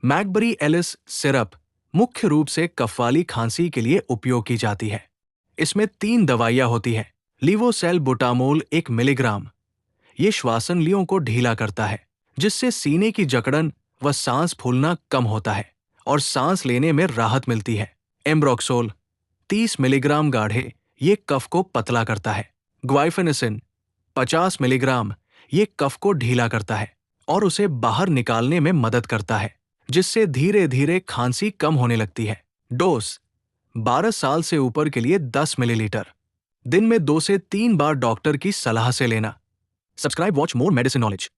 मैकबरी Alice syrup मुख्य रूप से कफ वाली खांसी के लिए उपयोग की जाती है। इसमें 3 दवाइयां होती हैं। लीवोसेल्बुटामोल 1 मिलीग्राम, ये श्वासनलियों को ढीला करता है, जिससे सीने की जकड़न व सांस फूलना कम होता है और सांस लेने में राहत मिलती है। एम्ब्रोक्सोल 30 मिलीग्राम गाढ़े, ये कफ को पतला करता है। ग्वाइफेनेसिन 50 मिलीग्राम, ये कफ को ढीला करता है और उसे बाहर निकालने में मदद करता है, जिससे धीरे धीरे खांसी कम होने लगती है। डोज 12 साल से ऊपर के लिए 10 मिलीलीटर। दिन में 2 से 3 बार डॉक्टर की सलाह से लेना। Subscribe watch more medicine knowledge.